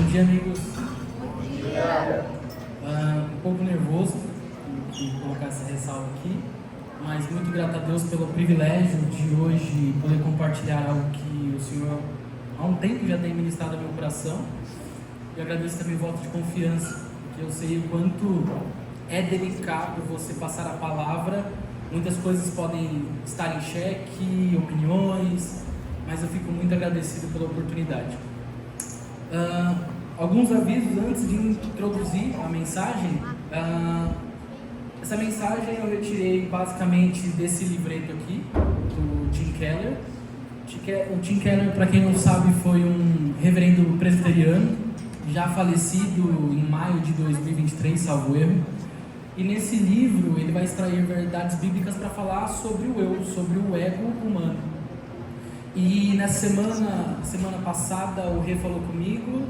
dia, amigos. Bom dia. Um pouco nervoso de colocar essa ressalva aqui, mas muito grato a Deus pelo privilégio de hoje poder compartilhar algo que o Senhor há um tempo já tem ministrado ao meu coração. E agradeço também o voto de confiança, porque eu sei o quanto é delicado você passar a palavra. Muitas coisas podem estar em xeque, opiniões, mas eu fico muito agradecido pela oportunidade. Alguns avisos antes de introduzir a mensagem. Essa mensagem eu retirei basicamente desse livreto aqui, do Tim Keller. O Tim Keller, para quem não sabe, foi um reverendo presbiteriano, já falecido em maio de 2023, salvo erro. E nesse livro ele vai extrair verdades bíblicas para falar sobre o eu, sobre o ego humano. E na semana passada o Rê falou comigo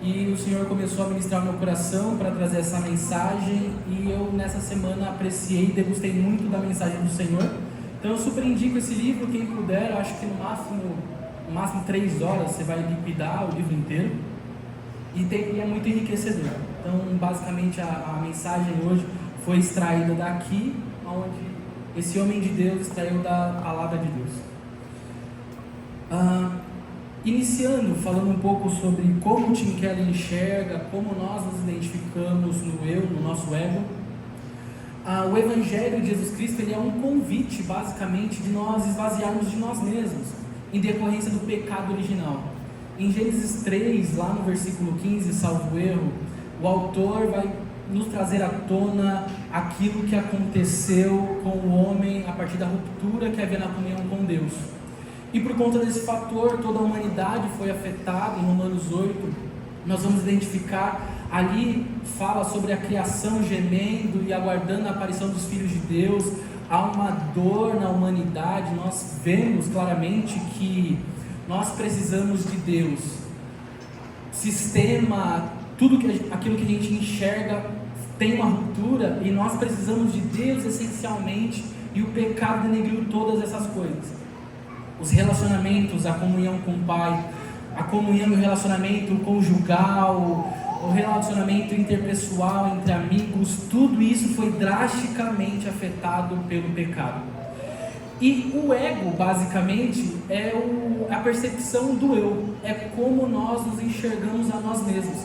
e o Senhor começou a ministrar no meu coração para trazer essa mensagem, e eu nessa semana apreciei e degustei muito da mensagem do Senhor. Então eu super indico esse livro, quem puder. Eu acho que no máximo 3 horas você vai liquidar o livro inteiro, e é muito enriquecedor. Então basicamente a mensagem hoje foi extraída daqui, onde esse homem de Deus extraiu da palavra de Deus. Iniciando, falando um pouco sobre como o Tim Keller enxerga, como nós nos identificamos no eu, no nosso ego. O Evangelho de Jesus Cristo, ele é um convite, basicamente, de nós esvaziarmos de nós mesmos, em decorrência do pecado original. Em Gênesis 3, lá no versículo 15, salvo erro, o autor vai nos trazer à tona aquilo que aconteceu com o homem a partir da ruptura que havia na comunhão com Deus. E por conta desse fator, toda a humanidade foi afetada. Em Romanos 8, nós vamos identificar, ali fala sobre a criação gemendo e aguardando a aparição dos filhos de Deus. Há uma dor na humanidade. Nós vemos claramente que nós precisamos de Deus. Sistema, aquilo que a gente enxerga tem uma ruptura, e nós precisamos de Deus essencialmente, e o pecado denegriu todas essas coisas. Os relacionamentos, a comunhão com o Pai, a comunhão e o relacionamento conjugal, o relacionamento interpessoal entre amigos, tudo isso foi drasticamente afetado pelo pecado. E o ego, basicamente, é a percepção do eu, é como nós nos enxergamos a nós mesmos,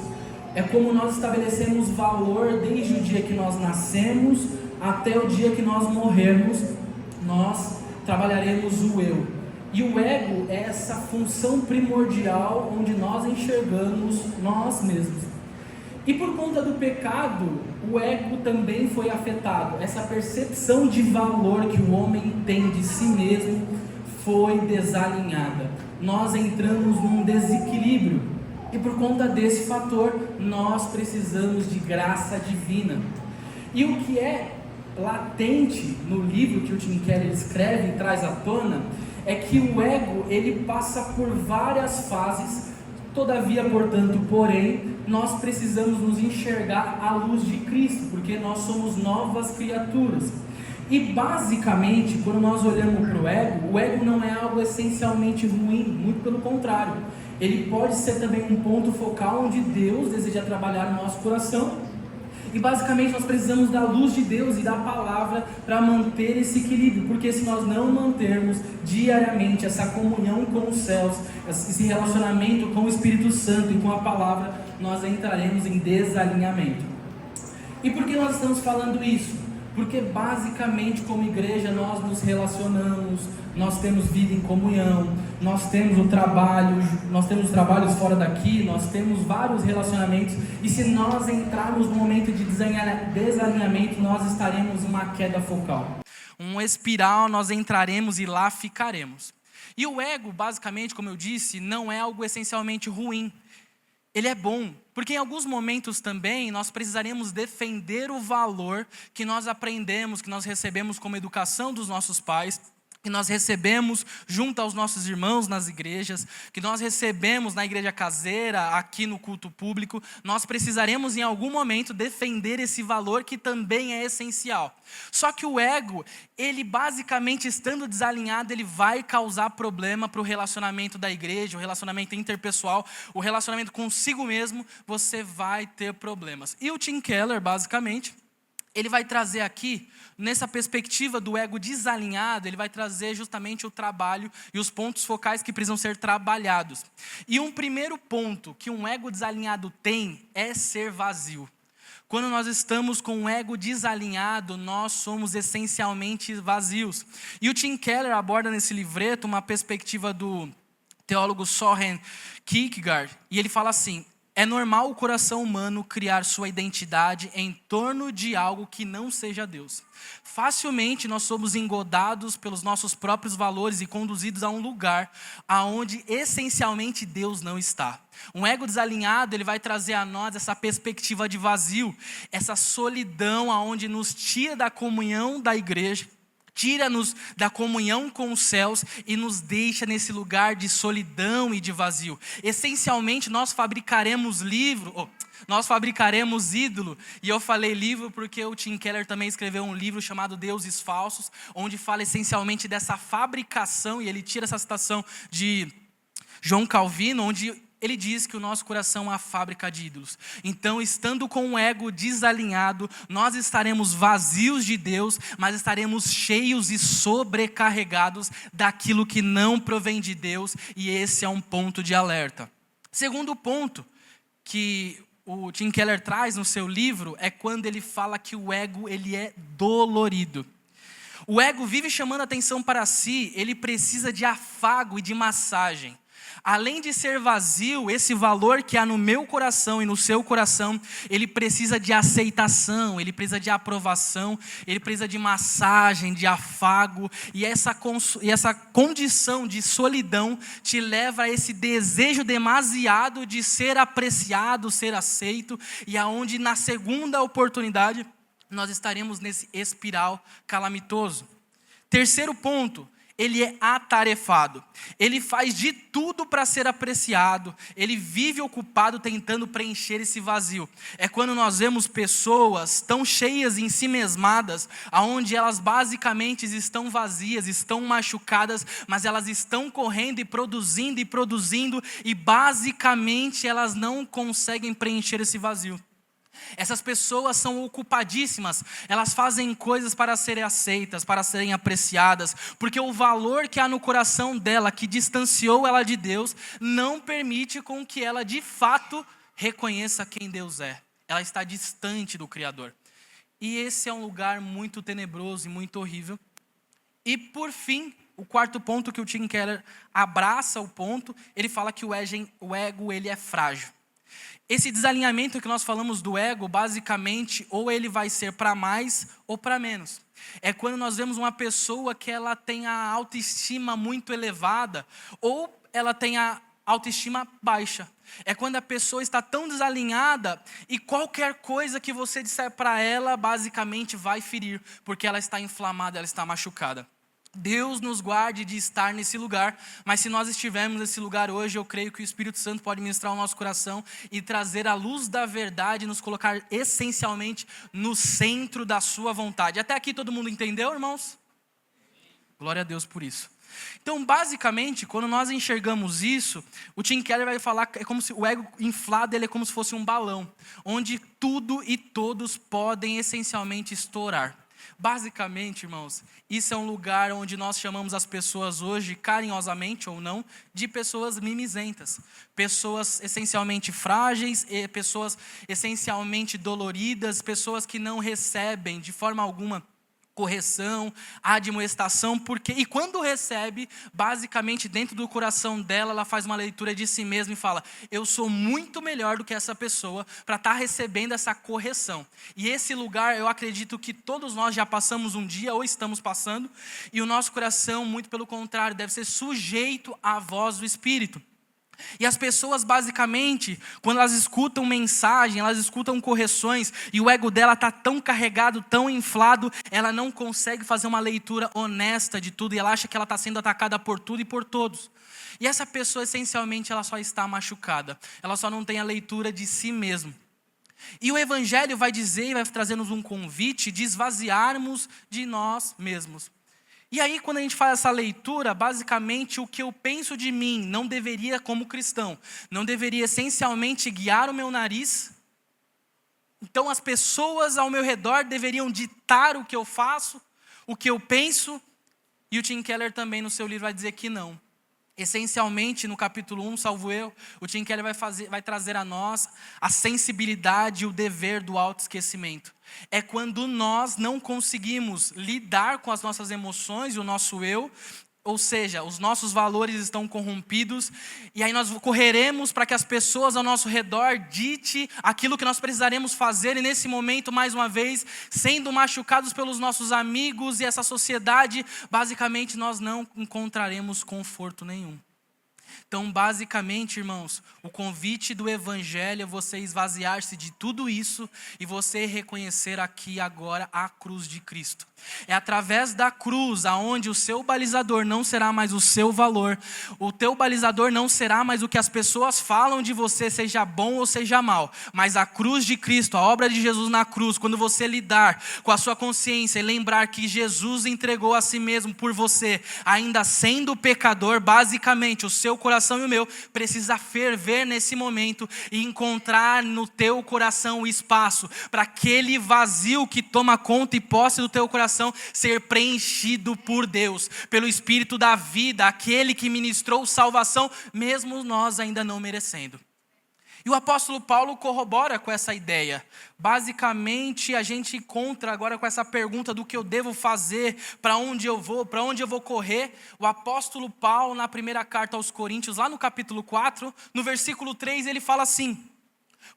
é como nós estabelecemos valor desde o dia que nós nascemos até o dia que nós morrermos. Nós trabalharemos o eu. E o ego é essa função primordial onde nós enxergamos nós mesmos. E por conta do pecado, o ego também foi afetado. Essa percepção de valor que o homem tem de si mesmo foi desalinhada. Nós entramos num desequilíbrio. E por conta desse fator, nós precisamos de graça divina. E o que é latente no livro que o Tim Keller escreve e traz à tona é que o ego, ele passa por várias fases. Todavia, portanto, porém, nós precisamos nos enxergar à luz de Cristo, porque nós somos novas criaturas. E basicamente, quando nós olhamos para o ego não é algo essencialmente ruim, muito pelo contrário. Ele pode ser também um ponto focal onde Deus deseja trabalhar no nosso coração. E basicamente nós precisamos da luz de Deus e da palavra para manter esse equilíbrio, porque se nós não mantermos diariamente essa comunhão com os céus, esse relacionamento com o Espírito Santo e com a palavra, nós entraremos em desalinhamento. E por que nós estamos falando isso? Porque basicamente como igreja nós nos relacionamos, nós temos vida em comunhão, nós temos o trabalho, nós temos trabalhos fora daqui, nós temos vários relacionamentos, e se nós entrarmos no momento de desalinhamento, nós estaremos em uma queda focal. Um espiral, nós entraremos e lá ficaremos. E o ego, basicamente, como eu disse, não é algo essencialmente ruim. Ele é bom, porque em alguns momentos também nós precisaremos defender o valor que nós aprendemos, que nós recebemos como educação dos nossos pais, que nós recebemos junto aos nossos irmãos nas igrejas, que nós recebemos na igreja caseira, aqui no culto público, nós precisaremos em algum momento defender esse valor que também é essencial. Só que o ego, ele basicamente estando desalinhado, ele vai causar problema para o relacionamento da igreja, o relacionamento interpessoal, o relacionamento consigo mesmo, você vai ter problemas. E o Tim Keller, basicamente, ele vai trazer aqui, nessa perspectiva do ego desalinhado, ele vai trazer justamente o trabalho e os pontos focais que precisam ser trabalhados. E um primeiro ponto que um ego desalinhado tem é ser vazio. Quando nós estamos com um ego desalinhado, nós somos essencialmente vazios. E o Tim Keller aborda nesse livreto uma perspectiva do teólogo Søren Kierkegaard, e ele fala assim: é normal o coração humano criar sua identidade em torno de algo que não seja Deus. Facilmente nós somos engodados pelos nossos próprios valores e conduzidos a um lugar aonde essencialmente Deus não está. Um ego desalinhado, ele vai trazer a nós essa perspectiva de vazio, essa solidão aonde nos tira da comunhão da igreja, tira-nos da comunhão com os céus e nos deixa nesse lugar de solidão e de vazio. Essencialmente, nós fabricaremos ídolo. E eu falei livro porque o Tim Keller também escreveu um livro chamado Deuses Falsos, onde fala essencialmente dessa fabricação, e ele tira essa citação de João Calvino, onde ele diz que o nosso coração é uma fábrica de ídolos. Então, estando com o ego desalinhado, nós estaremos vazios de Deus, mas estaremos cheios e sobrecarregados daquilo que não provém de Deus, e esse é um ponto de alerta. Segundo ponto que o Tim Keller traz no seu livro é quando ele fala que o ego, ele é dolorido. O ego vive chamando a atenção para si, ele precisa de afago e de massagem. Além de ser vazio, esse valor que há no meu coração e no seu coração, ele precisa de aceitação, ele precisa de aprovação, ele precisa de massagem, de afago, e essa condição de solidão te leva a esse desejo demasiado de ser apreciado, ser aceito, e aonde na segunda oportunidade nós estaremos nesse espiral calamitoso. Terceiro ponto, ele é atarefado, ele faz de tudo para ser apreciado, ele vive ocupado tentando preencher esse vazio. É quando nós vemos pessoas tão cheias em si mesmadas, aonde elas basicamente estão vazias, estão machucadas, mas elas estão correndo e produzindo, e basicamente elas não conseguem preencher esse vazio. Essas pessoas são ocupadíssimas, elas fazem coisas para serem aceitas, para serem apreciadas, porque o valor que há no coração dela, que distanciou ela de Deus, não permite com que ela de fato reconheça quem Deus é. Ela está distante do Criador. E esse é um lugar muito tenebroso e muito horrível. E por fim, o quarto ponto que o Tim Keller abraça o ponto, ele fala que o ego ele é frágil. Esse desalinhamento que nós falamos do ego, basicamente, ou ele vai ser para mais ou para menos. É quando nós vemos uma pessoa que ela tem a autoestima muito elevada, ou ela tem a autoestima baixa. É quando a pessoa está tão desalinhada e qualquer coisa que você disser para ela, basicamente vai ferir, porque ela está inflamada, ela está machucada. Deus nos guarde de estar nesse lugar, mas se nós estivermos nesse lugar hoje, eu creio que o Espírito Santo pode ministrar o nosso coração e trazer a luz da verdade, nos colocar essencialmente no centro da sua vontade. Até aqui todo mundo entendeu, irmãos? Glória a Deus por isso. Então, basicamente, quando nós enxergamos isso, o Tim Keller vai falar que é como se o ego inflado, ele é como se fosse um balão, onde tudo e todos podem essencialmente estourar. Basicamente, irmãos, isso é um lugar onde nós chamamos as pessoas hoje, carinhosamente ou não, de pessoas mimizentas. Pessoas essencialmente frágeis, pessoas essencialmente doloridas, pessoas que não recebem de forma alguma correção, admoestação, e quando recebe, basicamente dentro do coração dela, ela faz uma leitura de si mesma e fala: eu sou muito melhor do que essa pessoa para estar recebendo essa correção. E esse lugar, eu acredito que todos nós já passamos um dia ou estamos passando, e o nosso coração, muito pelo contrário, deve ser sujeito à voz do Espírito. E as pessoas basicamente, quando elas escutam mensagem, elas escutam correções, e o ego dela está tão carregado, tão inflado, ela não consegue fazer uma leitura honesta de tudo, e ela acha que ela está sendo atacada por tudo e por todos. E essa pessoa essencialmente ela só está machucada, ela só não tem a leitura de si mesma. E o Evangelho vai dizer, e vai trazer-nos um convite de esvaziarmos de nós mesmos. E aí, quando a gente faz essa leitura, basicamente o que eu penso de mim não deveria, como cristão, não deveria essencialmente guiar o meu nariz. Então as pessoas ao meu redor deveriam ditar o que eu faço, o que eu penso. E o Tim Keller também no seu livro vai dizer que não. Essencialmente, no capítulo 1, salvo eu, o Tim Keller vai trazer a nós a sensibilidade e o dever do autoesquecimento. É quando nós não conseguimos lidar com as nossas emoções e o nosso eu, ou seja, os nossos valores estão corrompidos, e aí nós correremos para que as pessoas ao nosso redor dite aquilo que nós precisaremos fazer, e nesse momento, mais uma vez, sendo machucados pelos nossos amigos e essa sociedade, basicamente nós não encontraremos conforto nenhum. Então, basicamente, irmãos, o convite do Evangelho é você esvaziar-se de tudo isso e você reconhecer aqui agora a cruz de Cristo. É através da cruz aonde o seu balizador não será mais o seu valor, o teu balizador não será mais o que as pessoas falam de você, seja bom ou seja mal, mas a cruz de Cristo, a obra de Jesus na cruz, quando você lidar com a sua consciência e lembrar que Jesus entregou a si mesmo por você, ainda sendo pecador, basicamente o seu coração e o meu precisa ferver nesse momento e encontrar no teu coração o espaço para aquele vazio que toma conta e posse do teu coração ser preenchido por Deus, pelo Espírito da vida, aquele que ministrou salvação, mesmo nós ainda não merecendo. E o apóstolo Paulo corrobora com essa ideia. Basicamente, a gente encontra agora com essa pergunta do que eu devo fazer, para onde eu vou correr. O apóstolo Paulo, na primeira carta aos Coríntios, lá no capítulo 4, no versículo 3, ele fala assim: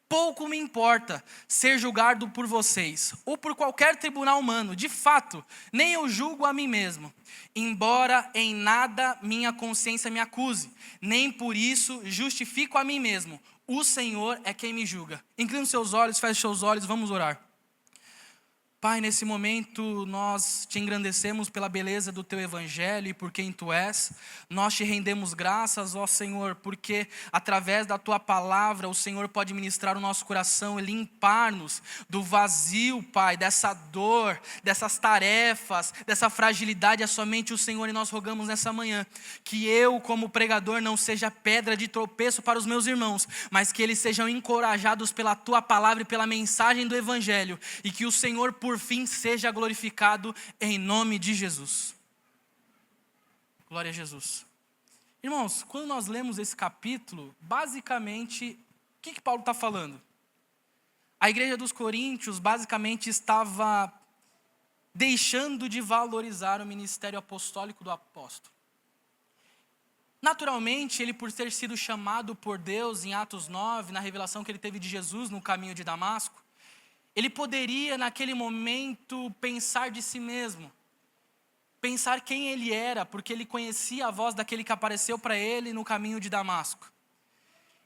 pouco me importa ser julgado por vocês, ou por qualquer tribunal humano. De fato, nem eu julgo a mim mesmo, embora em nada minha consciência me acuse, nem por isso justifico a mim mesmo. O Senhor é quem me julga. Inclina os seus olhos, feche os seus olhos, vamos orar. Pai, nesse momento nós te engrandecemos pela beleza do teu evangelho e por quem tu és. Nós te rendemos graças, ó Senhor, porque através da tua palavra o Senhor pode ministrar o nosso coração e limpar-nos do vazio, Pai, dessa dor, dessas tarefas, dessa fragilidade. É somente o Senhor, e nós rogamos nessa manhã que eu, como pregador, não seja pedra de tropeço para os meus irmãos, mas que eles sejam encorajados pela tua palavra e pela mensagem do evangelho, e que o Senhor, por fim, seja glorificado em nome de Jesus. Glória a Jesus. Irmãos, quando nós lemos esse capítulo, basicamente, o que Paulo está falando? A igreja dos Coríntios basicamente estava deixando de valorizar o ministério apostólico do apóstolo. Naturalmente, ele, por ter sido chamado por Deus em Atos 9, na revelação que ele teve de Jesus no caminho de Damasco, ele poderia, naquele momento, pensar de si mesmo, pensar quem ele era, porque ele conhecia a voz daquele que apareceu para ele no caminho de Damasco.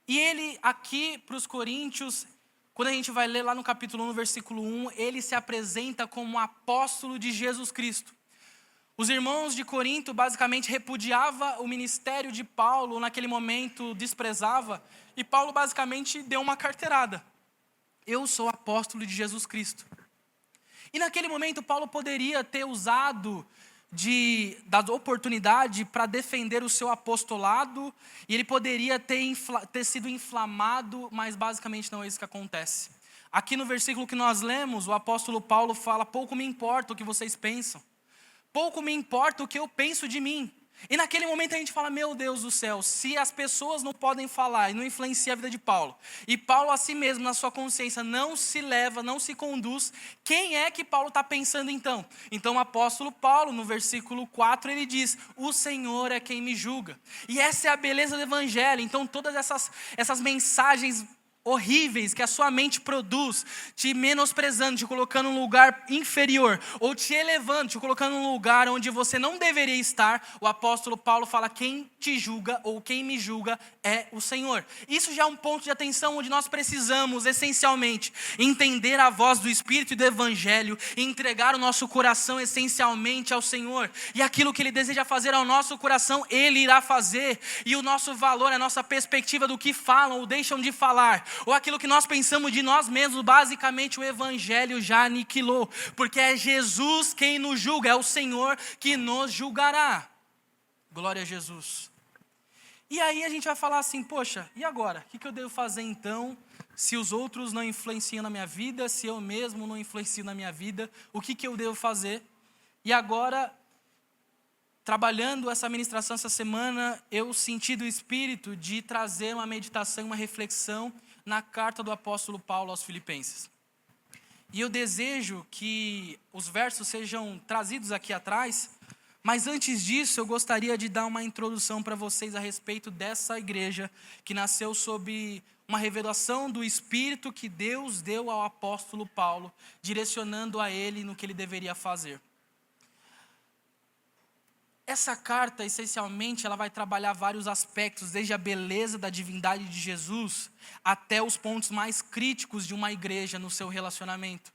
E ele, aqui para os coríntios, quando a gente vai ler lá no capítulo 1, no versículo 1, ele se apresenta como apóstolo de Jesus Cristo. Os irmãos de Corinto basicamente repudiavam o ministério de Paulo, naquele momento desprezava, e Paulo basicamente deu uma carteirada. Eu sou apóstolo de Jesus Cristo. E naquele momento Paulo poderia ter usado da oportunidade para defender o seu apostolado, e ele poderia ter sido inflamado, mas basicamente não é isso que acontece. Aqui no versículo que nós lemos, o apóstolo Paulo fala: pouco me importa o que vocês pensam, pouco me importa o que eu penso de mim. E naquele momento a gente fala: meu Deus do céu, se as pessoas não podem falar e não influencia a vida de Paulo, e Paulo a si mesmo, na sua consciência, não se leva, não se conduz, quem é que Paulo está pensando então? Então o apóstolo Paulo, no versículo 4, ele diz: o Senhor é quem me julga. E essa é a beleza do evangelho. Então todas essas mensagens horríveis que a sua mente produz, te menosprezando, te colocando num lugar inferior, ou te elevando, te colocando num lugar onde você não deveria estar, o apóstolo Paulo fala: quem te julga ou quem me julga é o Senhor. Isso já é um ponto de atenção onde nós precisamos, essencialmente, entender a voz do Espírito e do Evangelho, e entregar o nosso coração essencialmente ao Senhor, e aquilo que Ele deseja fazer ao nosso coração, Ele irá fazer, e o nosso valor, a nossa perspectiva do que falam ou deixam de falar, ou aquilo que nós pensamos de nós mesmos, basicamente o Evangelho já aniquilou, porque é Jesus quem nos julga, é o Senhor que nos julgará. Glória a Jesus. E aí a gente vai falar assim: poxa, e agora? O que eu devo fazer então, se os outros não influenciam na minha vida, se eu mesmo não influencio na minha vida, o que eu devo fazer? E agora, trabalhando essa ministração essa semana, eu senti do Espírito de trazer uma meditação, uma reflexão na carta do apóstolo Paulo aos Filipenses. E eu desejo que os versos sejam trazidos aqui atrás, mas antes disso eu gostaria de dar uma introdução para vocês a respeito dessa igreja que nasceu sob uma revelação do Espírito que Deus deu ao apóstolo Paulo, direcionando a ele no que ele deveria fazer. Essa carta, essencialmente, ela vai trabalhar vários aspectos, desde a beleza da divindade de Jesus, até os pontos mais críticos de uma igreja no seu relacionamento.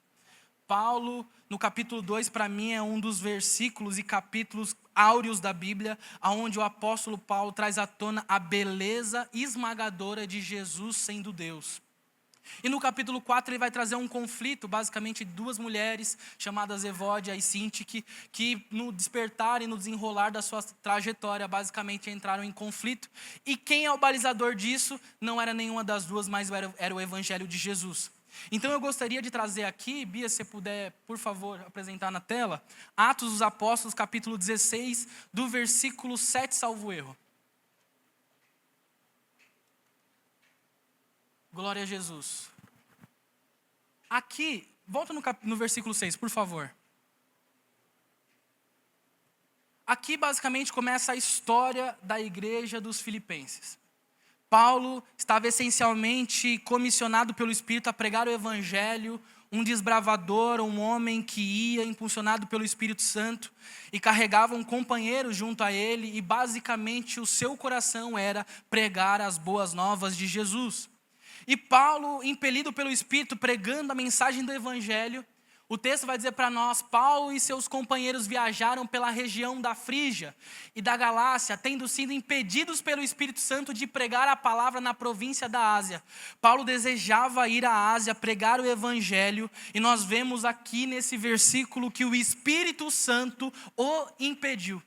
Paulo, no capítulo 2, para mim, é um dos versículos e capítulos áureos da Bíblia, onde o apóstolo Paulo traz à tona a beleza esmagadora de Jesus sendo Deus. E no capítulo 4 ele vai trazer um conflito, basicamente duas mulheres, chamadas Evódia e Sintique, que no despertar e no desenrolar da sua trajetória, basicamente entraram em conflito. E quem é o balizador disso não era nenhuma das duas, mas era o Evangelho de Jesus. Então eu gostaria de trazer aqui, Bia, se você puder, por favor, apresentar na tela, Atos dos Apóstolos, capítulo 16, do versículo 7, salvo erro. Glória a Jesus. Aqui, volta no versículo 6, por favor. Aqui basicamente começa a história da igreja dos Filipenses. Paulo estava essencialmente comissionado pelo Espírito a pregar o Evangelho, um desbravador, um homem que ia impulsionado pelo Espírito Santo e carregava um companheiro junto a ele, e basicamente o seu coração era pregar as boas novas de Jesus. E Paulo, impelido pelo Espírito, pregando a mensagem do Evangelho, o texto vai dizer para nós: Paulo e seus companheiros viajaram pela região da Frígia e da Galácia, tendo sido impedidos pelo Espírito Santo de pregar a palavra na província da Ásia. Paulo desejava ir à Ásia, pregar o Evangelho, e nós vemos aqui nesse versículo que o Espírito Santo o impediu.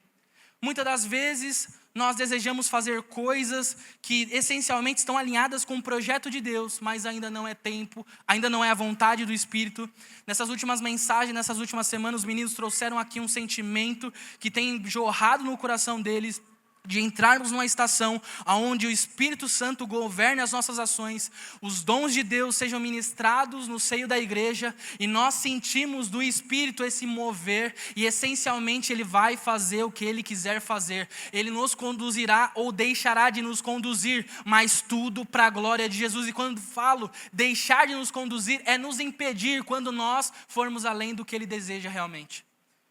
Muitas das vezes nós desejamos fazer coisas que essencialmente estão alinhadas com o projeto de Deus, mas ainda não é tempo, ainda não é a vontade do Espírito. Nessas últimas mensagens, nessas últimas semanas, os meninos trouxeram aqui um sentimento que tem jorrado no coração deles, de entrarmos numa estação onde o Espírito Santo governe as nossas ações, os dons de Deus sejam ministrados no seio da igreja, e nós sentimos do Espírito esse mover, e essencialmente Ele vai fazer o que Ele quiser fazer. Ele nos conduzirá ou deixará de nos conduzir, mas tudo para a glória de Jesus. E quando falo deixar de nos conduzir, é nos impedir quando nós formos além do que Ele deseja realmente.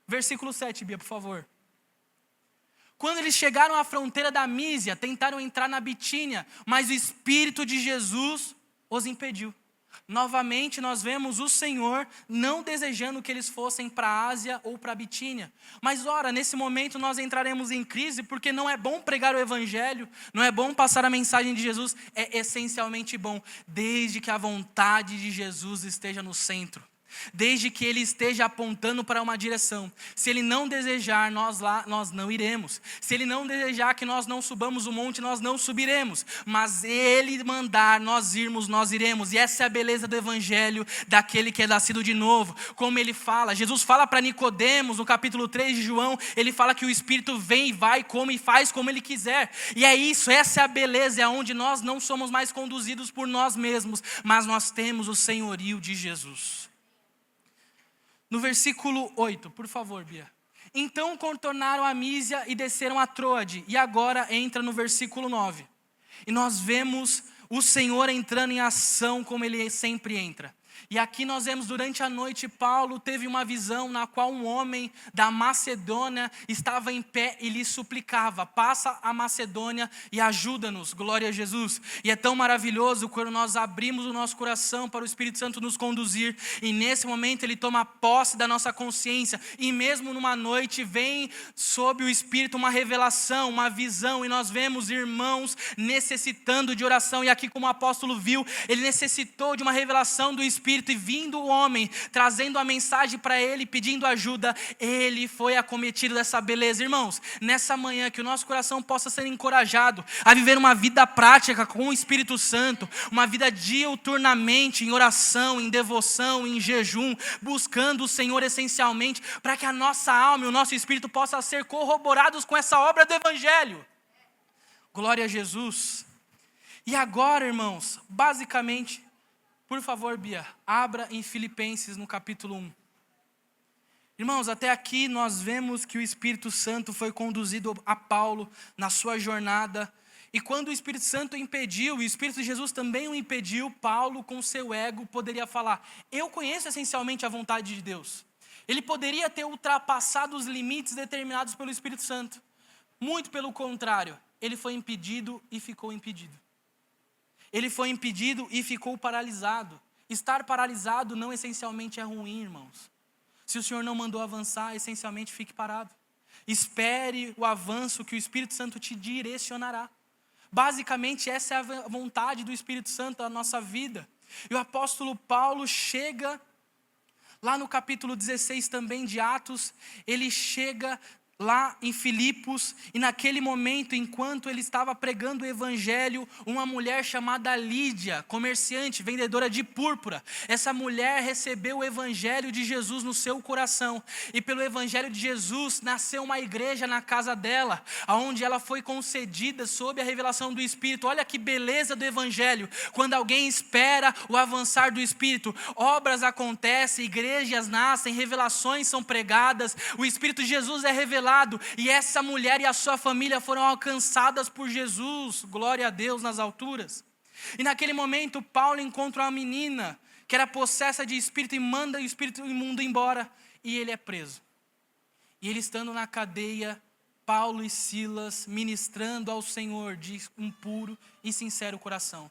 Versículo 7, Bia, por favor. Quando eles chegaram à fronteira da Mísia, tentaram entrar na Bitínia, mas o Espírito de Jesus os impediu. Novamente nós vemos o Senhor não desejando que eles fossem para a Ásia ou para a Bitínia. Mas ora, nesse momento nós entraremos em crise, porque não é bom pregar o Evangelho, não é bom passar a mensagem de Jesus, é essencialmente bom, desde que a vontade de Jesus esteja no centro. Desde que Ele esteja apontando para uma direção. Se Ele não desejar nós não iremos. Se Ele não desejar que nós não subamos o monte, nós não subiremos. Mas Ele mandar nós irmos, nós iremos. E essa é a beleza do Evangelho daquele que é nascido de novo. Como Ele fala, Jesus fala para Nicodemos no capítulo 3 de João, Ele fala que o Espírito vem e vai, come e faz como Ele quiser. E é isso, essa é a beleza, é onde nós não somos mais conduzidos por nós mesmos, mas nós temos o senhorio de Jesus. No versículo 8, por favor, Bia. Então contornaram a Mísia e desceram a Troade. E agora entra no versículo 9. E nós vemos o Senhor entrando em ação como Ele sempre entra. E aqui nós vemos durante a noite, Paulo teve uma visão na qual um homem da Macedônia estava em pé e lhe suplicava: passa a Macedônia e ajuda-nos, glória a Jesus. E é tão maravilhoso quando nós abrimos o nosso coração para o Espírito Santo nos conduzir, e nesse momento Ele toma posse da nossa consciência, e mesmo numa noite vem sob o Espírito uma revelação, uma visão, e nós vemos irmãos necessitando de oração, e aqui como o apóstolo viu, ele necessitou de uma revelação do Espírito, e vindo o homem, trazendo a mensagem para ele, pedindo ajuda, ele foi acometido dessa beleza. Irmãos, nessa manhã que o nosso coração possa ser encorajado a viver uma vida prática com o Espírito Santo, uma vida diuturnamente em oração, em devoção, em jejum, buscando o Senhor essencialmente, para que a nossa alma e o nosso espírito possam ser corroborados com essa obra do Evangelho. Glória a Jesus. E agora, irmãos, basicamente, por favor, Bia, abra em Filipenses no capítulo 1. Irmãos, até aqui nós vemos que o Espírito Santo foi conduzido a Paulo na sua jornada. E quando o Espírito Santo impediu, e o Espírito de Jesus também o impediu, Paulo com seu ego poderia falar: eu conheço essencialmente a vontade de Deus. Ele poderia ter ultrapassado os limites determinados pelo Espírito Santo. Muito pelo contrário, ele foi impedido e ficou impedido. Ele foi impedido e ficou paralisado. Estar paralisado não essencialmente é ruim, irmãos. Se o Senhor não mandou avançar, essencialmente fique parado. Espere o avanço que o Espírito Santo te direcionará. Basicamente, essa é a vontade do Espírito Santo na nossa vida. E o apóstolo Paulo chega, lá no capítulo 16 também de Atos, ele chega lá em Filipos, e naquele momento, enquanto ele estava pregando o evangelho, uma mulher chamada Lídia, comerciante, vendedora de púrpura, essa mulher recebeu o evangelho de Jesus no seu coração, e pelo evangelho de Jesus nasceu uma igreja na casa dela, onde ela foi concedida sob a revelação do Espírito. Olha que beleza do evangelho, quando alguém espera o avançar do Espírito, obras acontecem, igrejas nascem, revelações são pregadas, o Espírito de Jesus é revelado, e essa mulher e a sua família foram alcançadas por Jesus, glória a Deus nas alturas. E naquele momento Paulo encontra uma menina que era possessa de espírito e manda o espírito imundo embora, e ele é preso. E ele estando na cadeia, Paulo e Silas ministrando ao Senhor de um puro e sincero coração.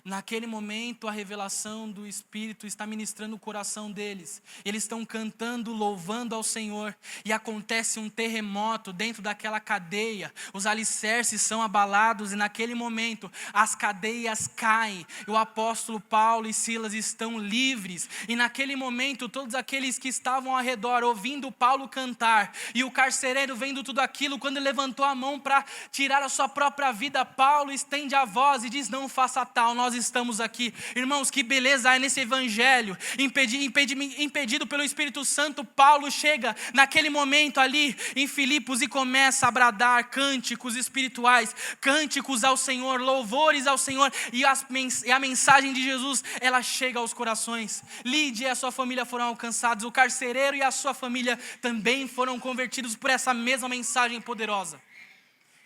Naquele momento, a revelação do Espírito está ministrando o coração deles. Eles estão cantando, louvando ao Senhor. E acontece um terremoto dentro daquela cadeia. Os alicerces são abalados e naquele momento as cadeias caem. E o apóstolo Paulo e Silas estão livres. E naquele momento, todos aqueles que estavam ao redor ouvindo Paulo cantar. E o carcereiro vendo tudo aquilo, quando ele levantou a mão para tirar a sua própria vida, Paulo estende a voz e diz: não faça tal, nós estamos aqui. Irmãos, que beleza é nesse evangelho. Impedido pelo Espírito Santo, Paulo chega naquele momento ali em Filipos e começa a bradar cânticos espirituais, cânticos ao Senhor, louvores ao Senhor, e a mensagem de Jesus, ela chega aos corações. Lídia e a sua família foram alcançados, o carcereiro e a sua família também foram convertidos por essa mesma mensagem poderosa.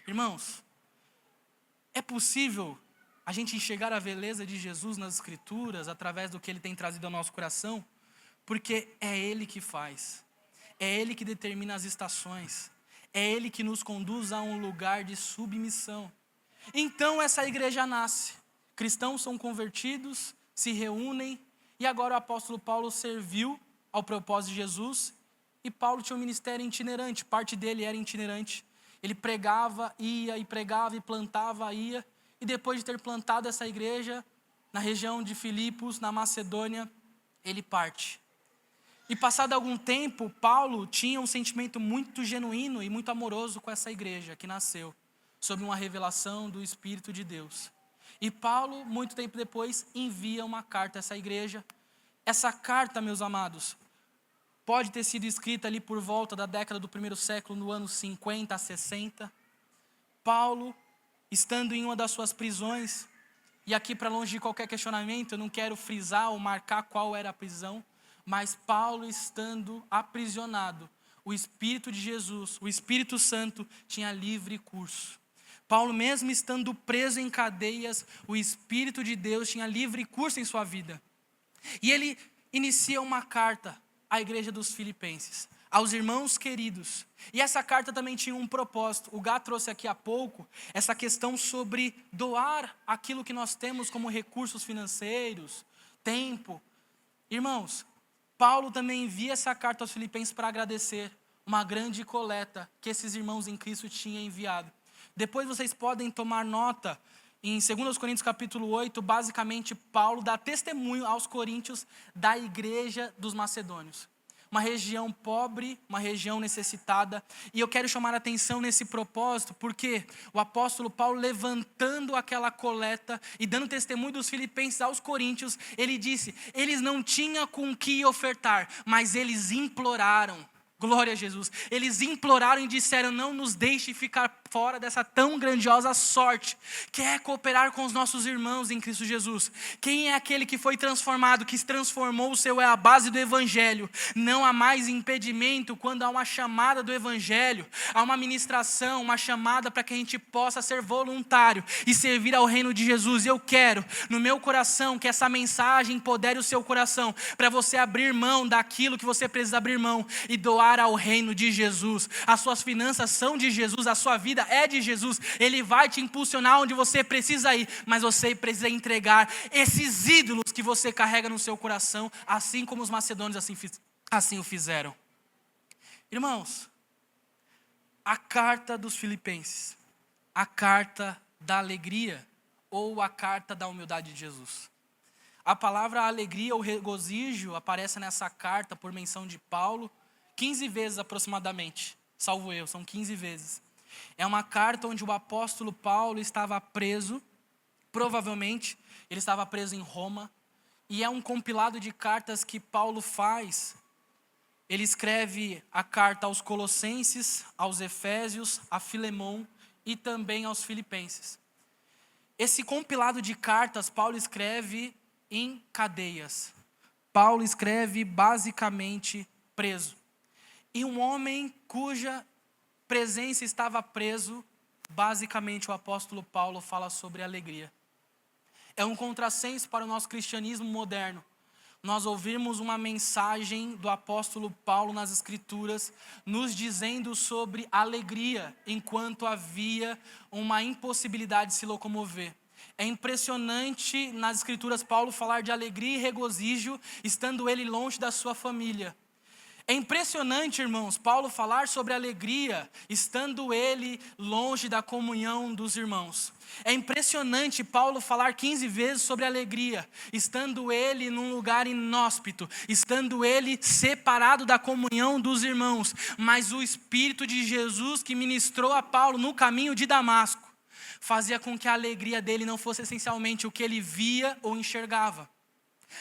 Irmãos, é possível a gente enxergar a beleza de Jesus nas Escrituras, através do que Ele tem trazido ao nosso coração, porque é Ele que faz, é Ele que determina as estações, é Ele que nos conduz a um lugar de submissão. Então essa igreja nasce, cristãos são convertidos, se reúnem, e agora o apóstolo Paulo serviu ao propósito de Jesus, e Paulo tinha um ministério itinerante, parte dele era itinerante, ele pregava, ia, e pregava, e plantava, ia. E depois de ter plantado essa igreja na região de Filipos, na Macedônia, ele parte. E passado algum tempo, Paulo tinha um sentimento muito genuíno e muito amoroso com essa igreja que nasceu, sob uma revelação do Espírito de Deus. E Paulo, muito tempo depois, envia uma carta a essa igreja. Essa carta, meus amados, pode ter sido escrita ali por volta da década do primeiro século, no ano 50 a 60. Paulo, estando em uma das suas prisões, e aqui para longe de qualquer questionamento, eu não quero frisar ou marcar qual era a prisão, mas Paulo estando aprisionado, o Espírito de Jesus, o Espírito Santo tinha livre curso. Paulo, mesmo estando preso em cadeias, o Espírito de Deus tinha livre curso em sua vida. E ele inicia uma carta à igreja dos Filipenses, aos irmãos queridos. E essa carta também tinha um propósito. O Gá trouxe aqui há pouco essa questão sobre doar aquilo que nós temos como recursos financeiros, tempo. Irmãos, Paulo também envia essa carta aos Filipenses para agradecer uma grande coleta que esses irmãos em Cristo tinham enviado. Depois vocês podem tomar nota, em 2 Coríntios capítulo 8, basicamente Paulo dá testemunho aos coríntios da igreja dos macedônios. Uma região pobre, uma região necessitada. E eu quero chamar a atenção nesse propósito, porque o apóstolo Paulo, levantando aquela coleta e dando testemunho dos filipenses aos coríntios, ele disse, eles não tinham com que ofertar, mas eles imploraram. Glória a Jesus. Eles imploraram e disseram, não nos deixe ficar fora dessa tão grandiosa sorte, que é cooperar com os nossos irmãos em Cristo Jesus. Quem é aquele que foi transformado, que se transformou, o seu é a base do Evangelho. Não há mais impedimento quando há uma chamada do Evangelho, há uma ministração, uma chamada para que a gente possa ser voluntário e servir ao reino de Jesus. E eu quero, no meu coração, que essa mensagem empodere o seu coração, para você abrir mão daquilo que você precisa abrir mão e doar ao reino de Jesus. As suas finanças são de Jesus, a sua vida é de Jesus. Ele vai te impulsionar onde você precisa ir, mas você precisa entregar esses ídolos que você carrega no seu coração, assim como os macedônios assim o fizeram. Irmãos, a carta dos Filipenses, a carta da alegria ou a carta da humildade de Jesus. A palavra alegria ou regozijo aparece nessa carta por menção de Paulo 15 vezes aproximadamente, salvo eu, são 15 vezes. É uma carta onde o apóstolo Paulo estava preso, provavelmente ele estava preso em Roma, e é um compilado de cartas que Paulo faz. Ele escreve a carta aos Colossenses, aos Efésios, a Filemon e também aos Filipenses. Esse compilado de cartas Paulo escreve em cadeias. Paulo escreve basicamente preso. E um homem cuja presença estava preso, basicamente o apóstolo Paulo fala sobre alegria. É um contrassenso para o nosso cristianismo moderno. Nós ouvirmos uma mensagem do apóstolo Paulo nas Escrituras, nos dizendo sobre alegria, enquanto havia uma impossibilidade de se locomover. É impressionante nas Escrituras Paulo falar de alegria e regozijo, estando ele longe da sua família. É impressionante, irmãos, Paulo falar sobre alegria, estando ele longe da comunhão dos irmãos. É impressionante Paulo falar 15 vezes sobre alegria, estando ele num lugar inóspito, estando ele separado da comunhão dos irmãos. Mas o Espírito de Jesus que ministrou a Paulo no caminho de Damasco, fazia com que a alegria dele não fosse essencialmente o que ele via ou enxergava.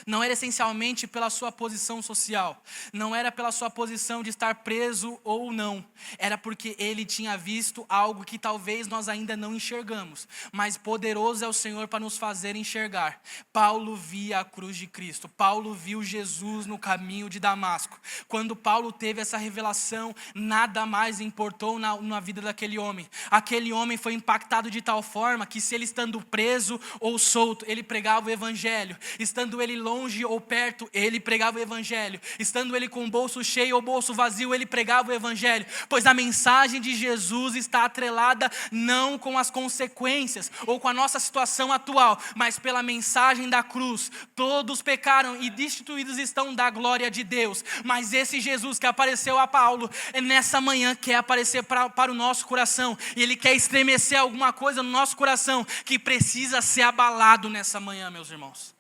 Não era essencialmente pela sua posição social, não era pela sua posição de estar preso ou não, era porque ele tinha visto algo que talvez nós ainda não enxergamos, mas poderoso é o Senhor para nos fazer enxergar. Paulo via a cruz de Cristo, Paulo viu Jesus no caminho de Damasco. Quando Paulo teve essa revelação, nada mais importou na vida daquele homem. Aquele homem foi impactado de tal forma que, se ele estando preso ou solto, ele pregava o evangelho, estando ele longe ou perto, ele pregava o evangelho, estando ele com o bolso cheio ou bolso vazio, ele pregava o evangelho, pois a mensagem de Jesus está atrelada não com as consequências ou com a nossa situação atual, mas pela mensagem da cruz. Todos pecaram e destituídos estão da glória de Deus, mas esse Jesus que apareceu a Paulo nessa manhã quer aparecer para o nosso coração, e ele quer estremecer alguma coisa no nosso coração que precisa ser abalado nessa manhã, meus irmãos.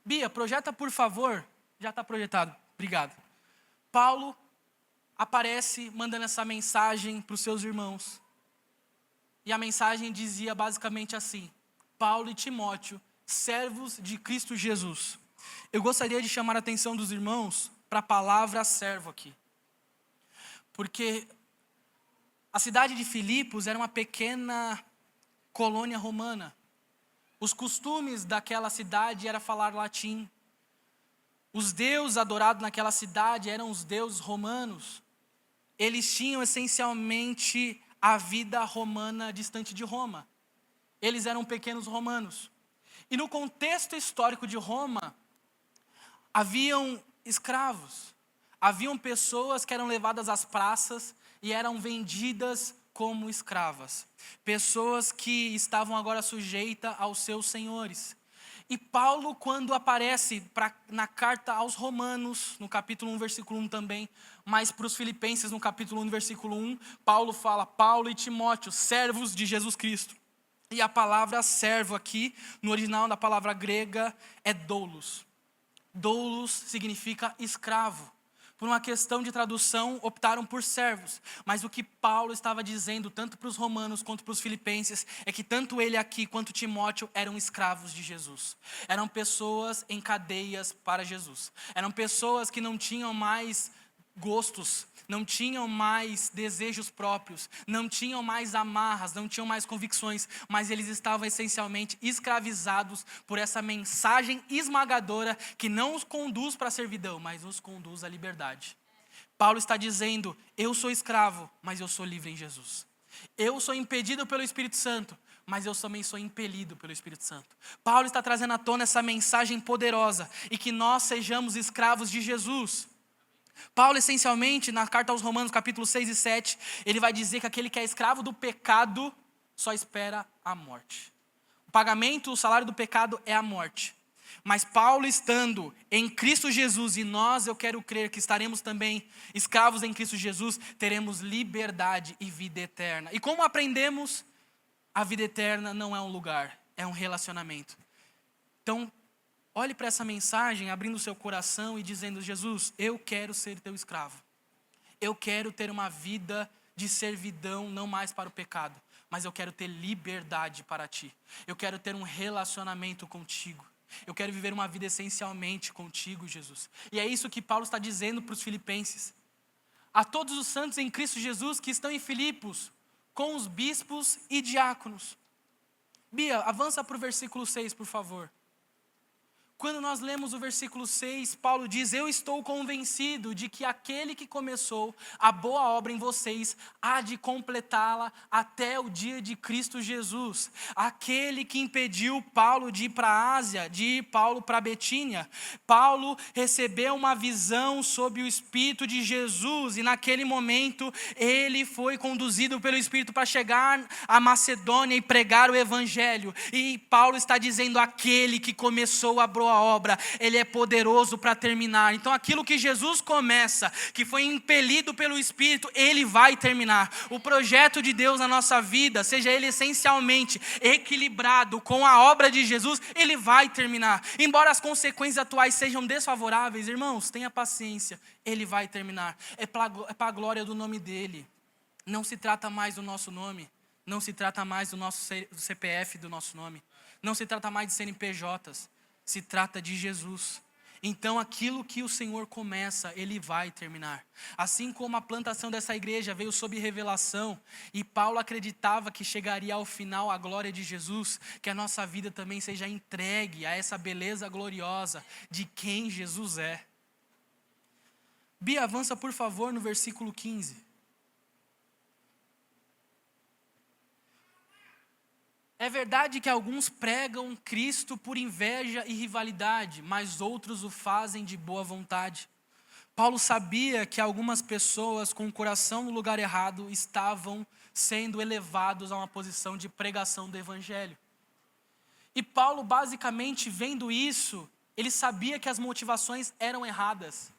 Bia, projeta por favor. Já está projetado, obrigado. Paulo aparece mandando essa mensagem para os seus irmãos. E a mensagem dizia basicamente assim: Paulo e Timóteo, servos de Cristo Jesus. Eu gostaria de chamar a atenção dos irmãos para a palavra servo aqui. Porque a cidade de Filipos era uma pequena colônia romana. Os costumes daquela cidade era falar latim. Os deuses adorados naquela cidade eram os deuses romanos. Eles tinham essencialmente a vida romana distante de Roma. Eles eram pequenos romanos. E no contexto histórico de Roma, haviam escravos. Haviam pessoas que eram levadas às praças e eram vendidas como escravas. Pessoas que estavam agora sujeitas aos seus senhores. E Paulo, quando aparece na carta aos Romanos, no capítulo 1, versículo 1 também, mas para os Filipenses, no capítulo 1, versículo 1, Paulo fala, Paulo e Timóteo, servos de Jesus Cristo. E a palavra servo aqui, no original da palavra grega, é doulos. Doulos significa escravo. Por uma questão de tradução, optaram por servos. Mas o que Paulo estava dizendo, tanto para os romanos quanto para os filipenses, é que tanto ele aqui quanto Timóteo eram escravos de Jesus. Eram pessoas em cadeias para Jesus. Eram pessoas que não tinham mais gostos, não tinham mais desejos próprios, não tinham mais amarras, não tinham mais convicções, mas eles estavam essencialmente escravizados por essa mensagem esmagadora que não os conduz para a servidão, mas os conduz à liberdade. Paulo está dizendo, eu sou escravo, mas eu sou livre em Jesus. Eu sou impedido pelo Espírito Santo, mas eu também sou impelido pelo Espírito Santo. Paulo está trazendo à tona essa mensagem poderosa e que nós sejamos escravos de Jesus. Paulo, essencialmente, na carta aos Romanos, capítulo 6 e 7, ele vai dizer que aquele que é escravo do pecado só espera a morte. O pagamento, o salário do pecado é a morte. Mas Paulo estando em Cristo Jesus, e nós, eu quero crer que estaremos também escravos em Cristo Jesus, teremos liberdade e vida eterna. E como aprendemos, a vida eterna não é um lugar, é um relacionamento. Então, olhe para essa mensagem, abrindo o seu coração e dizendo, Jesus, eu quero ser teu escravo. Eu quero ter uma vida de servidão, não mais para o pecado, mas eu quero ter liberdade para ti. Eu quero ter um relacionamento contigo. Eu quero viver uma vida essencialmente contigo, Jesus. E é isso que Paulo está dizendo para os filipenses. A todos os santos em Cristo Jesus que estão em Filipos, com os bispos e diáconos. Bia, avança para o versículo 6, por favor. Quando nós lemos o versículo 6, Paulo diz, eu estou convencido de que aquele que começou a boa obra em vocês, há de completá-la até o dia de Cristo Jesus. Aquele que impediu Paulo de ir para a Ásia, de ir Paulo para Betínia. Paulo recebeu uma visão sobre o Espírito de Jesus e naquele momento ele foi conduzido pelo Espírito para chegar à Macedônia e pregar o Evangelho. E Paulo está dizendo, aquele que começou a boa obra, ele é poderoso para terminar. Então aquilo que Jesus começa, que foi impelido pelo Espírito, ele vai terminar. O projeto de Deus na nossa vida, seja ele essencialmente equilibrado com a obra de Jesus, ele vai terminar. Embora as consequências atuais sejam desfavoráveis, irmãos, tenha paciência, ele vai terminar. É para a glória do nome dele. Não se trata mais do nosso nome, não se trata mais do nosso CPF, do nosso nome, não se trata mais de CNPJs. Se trata de Jesus. Então aquilo que o Senhor começa, Ele vai terminar. Assim como a plantação dessa igreja veio sob revelação, e Paulo acreditava que chegaria ao final a glória de Jesus, que a nossa vida também seja entregue a essa beleza gloriosa de quem Jesus é. Bia, avança por favor no versículo 15. É verdade que alguns pregam Cristo por inveja e rivalidade, mas outros o fazem de boa vontade. Paulo sabia que algumas pessoas com o coração no lugar errado estavam sendo elevados a uma posição de pregação do Evangelho. E Paulo, basicamente, vendo isso, ele sabia que as motivações eram erradas.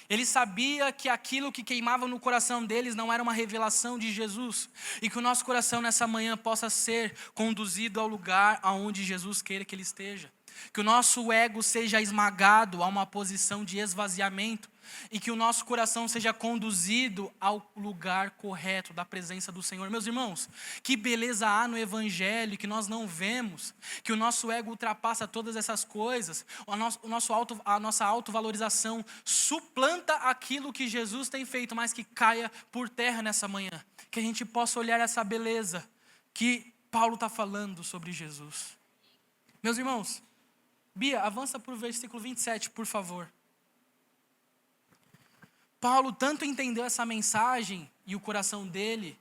Ele sabia que aquilo que queimava no coração deles não era uma revelação de Jesus. E que o nosso coração nessa manhã possa ser conduzido ao lugar aonde Jesus queira que ele esteja. Que o nosso ego seja esmagado a uma posição de esvaziamento. E que o nosso coração seja conduzido ao lugar correto da presença do Senhor. Meus irmãos, que beleza há no Evangelho que nós não vemos, que o nosso ego ultrapassa todas essas coisas, a nossa autovalorização suplanta aquilo que Jesus tem feito, mas que caia por terra nessa manhã. Que a gente possa olhar essa beleza que Paulo está falando sobre Jesus. Meus irmãos, Bia, avança para o versículo 27, por favor. Paulo tanto entendeu essa mensagem e o coração dele,